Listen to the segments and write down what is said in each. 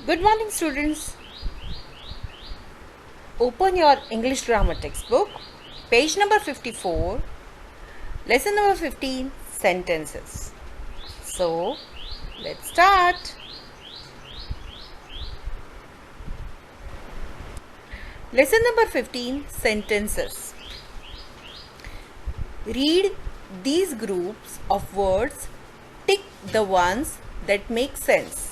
Good morning, students. Open your English grammar textbook, page number 54, lesson number 15, sentences. So, let's start. Lesson number 15, sentences. Read these groups of words, tick the ones that make sense.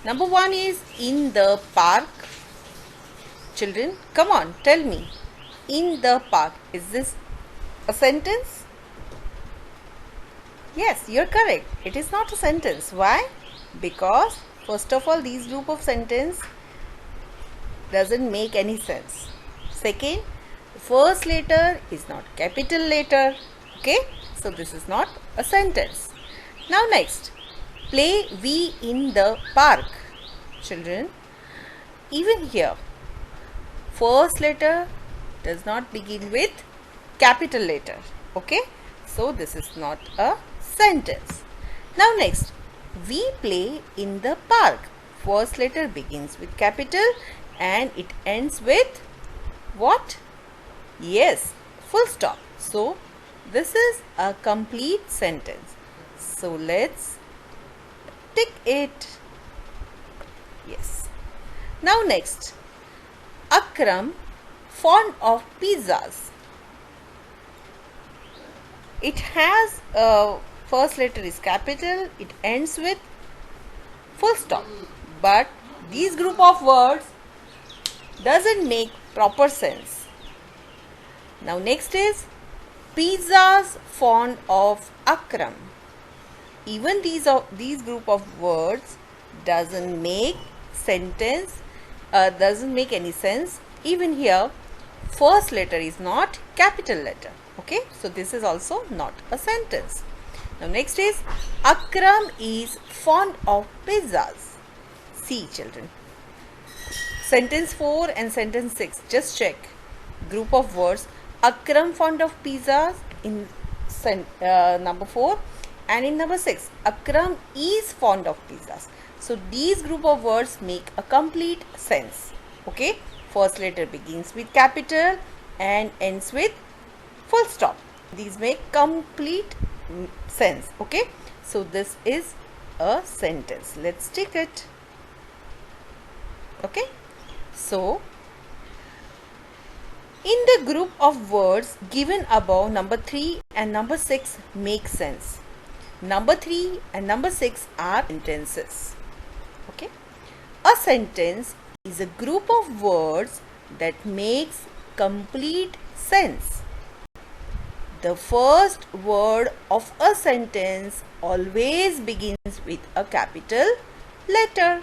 Number 1 is in the park. Children, come on, tell me. In the park. Is this a sentence? Yes, you're correct. It is not a sentence. Why? Because first of all, these group of sentence doesn't make any sense. Second, first letter is not capital letter. Okay? So this is not a sentence. Now next, play we in the park. Children, even here, first letter does not begin with capital letter. Okay? So this is not a sentence. Now next, we play in the park. First letter begins with capital and it ends with what? Yes, full stop. So this is a complete sentence. So let's tick it. Yes. Now next, Akram fond of pizzas. It has first letter is capital, it ends with full stop. But these group of words doesn't make proper sense. Now next is pizzas fond of Akram. Even these group of words doesn't make sentence, doesn't make any sense. Even here, first letter is not capital letter. Okay, so this is also not a sentence. Now next is Akram is fond of pizzas. See children, sentence 4 and sentence 6, just check group of words. Akram fond of pizzas in number 4, and in number 6 Akram is fond of pizzas. So these group of words make a complete sense. Okay, first letter begins with capital and ends with full stop. These make complete sense. Okay, so this is a sentence. Let's tick it. Okay, so in the group of words given above, number 3 and number 6 make sense. Number 3 and number 6 are sentences. Okay, a sentence is a group of words that makes complete sense. The first word of a sentence always begins with a capital letter.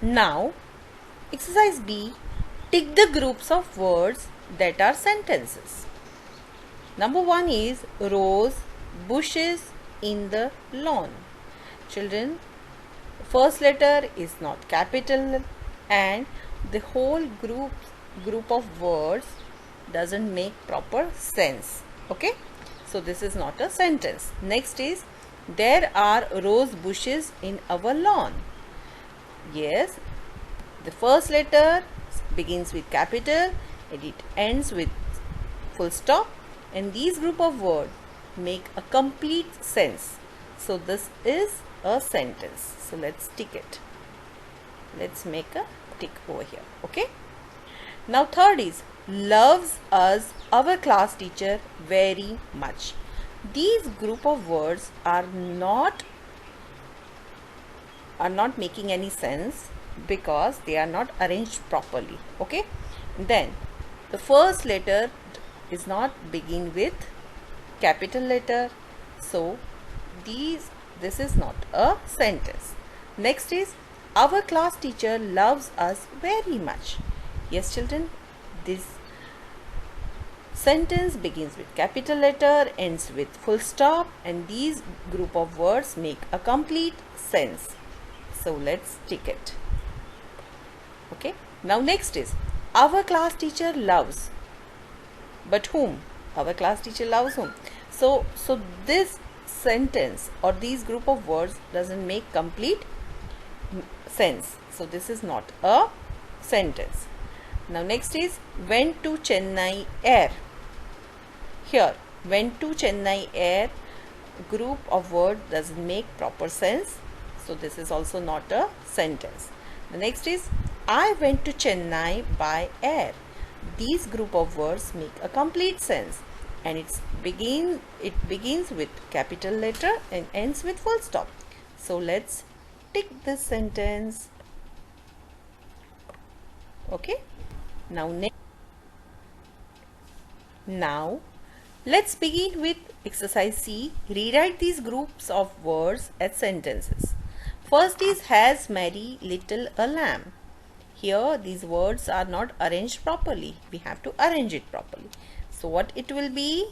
Now, exercise B, tick the groups of words that are sentences. Number 1 is rose bushes in the lawn. Children, first letter is not capital and the whole group of words doesn't make proper sense. Okay, so this is not a sentence. Next is there are rose bushes in our lawn. Yes, the first letter begins with capital and it ends with full stop, and these group of words make a complete sense. So this is a sentence. So let's tick it. Let's make a tick over here. Okay. Now third is loves us our class teacher very much. These group of words are not making any sense because they are not arranged properly. Okay, then the first letter is not begin with capital letter, so this is not a sentence. Next is our class teacher loves us very much. Yes children, this sentence begins with capital letter, ends with full stop, and these group of words make a complete sense. So let's tick it. Okay, now next is Our class teacher loves. But whom? Our class teacher loves whom? So this sentence or these group of words doesn't make complete sense. So this is not a sentence. Now next is went to Chennai Air. Here went to Chennai Air group of words doesn't make proper sense. So this is also not a sentence. The next is I went to Chennai by air. These group of words make a complete sense and it begins with capital letter and ends with full stop. So let's tick this sentence. Okay. Now let's begin with exercise C. Rewrite these groups of words as sentences. First is has Mary little a lamb. Here these words are not arranged properly. We have to arrange it properly. So what it will be?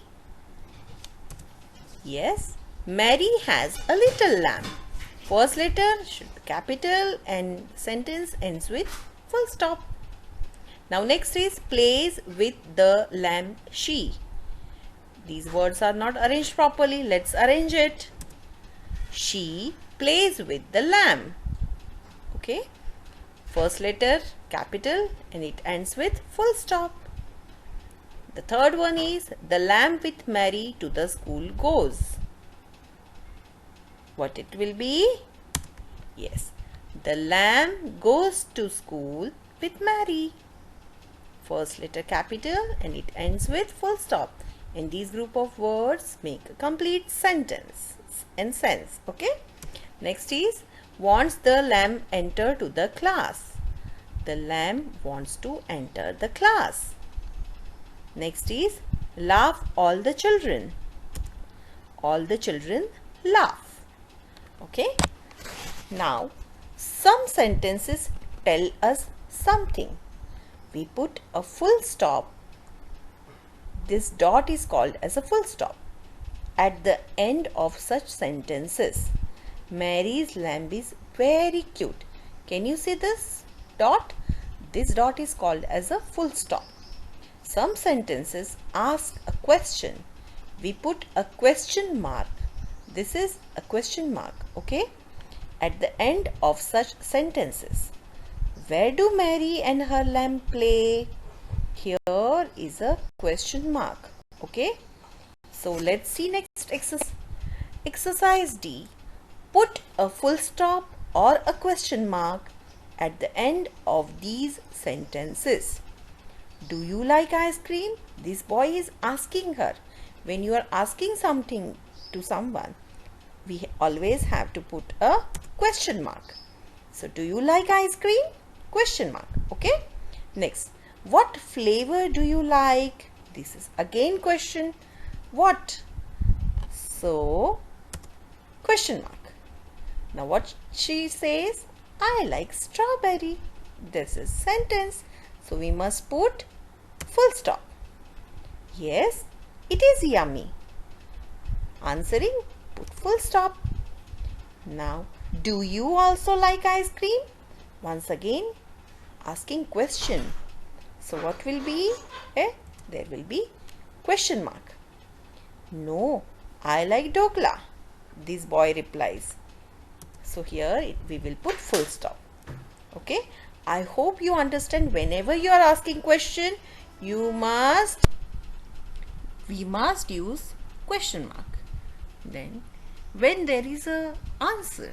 Yes, Mary has a little lamb. First letter should be capital and sentence ends with full stop. Now next is plays with the lamb she. These words are not arranged properly. Let's arrange it. She plays with the lamb. Okay. First letter capital and it ends with full stop. The third one is the lamb with Mary to the school goes. What it will be? Yes. The lamb goes to school with Mary. First letter capital and it ends with full stop. And these group of words make a complete sentence and sense. Okay. Next is wants the lamb enter to the class. The lamb wants to enter the class. Next is laugh all the children. All the children laugh. Okay. Now some sentences tell us something. We put a full stop. This dot is called as a full stop at the end of such sentences. Mary's lamb is very cute. Can you see this dot? This dot is called as a full stop. Some sentences ask a question. We put a question mark. This is a question mark, okay? At the end of such sentences. Where do Mary and her lamb play? Here is a question mark. Okay. So let's see next exercise. Exercise D. Put a full stop or a question mark at the end of these sentences. Do you like ice cream? This boy is asking her. When you are asking something to someone, we always have to put a question mark. So do you like ice cream? Question mark. Okay. Next. What flavor do you like? This is again question. What? So, question mark. Now what she says? I like strawberry. This is sentence. So we must put full stop. Yes, it is yummy. Answering, put full stop. Now, do you also like ice cream? Once again, asking question. So what will be? There will be question mark. No, I like dokla. This boy replies. So here we will put full stop. Okay. I hope you understand. Whenever you are asking question, we must use question mark. Then when there is a answer,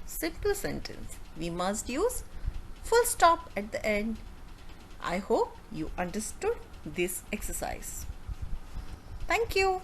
simple sentence, we must use full stop at the end. I hope you understood this exercise. Thank you.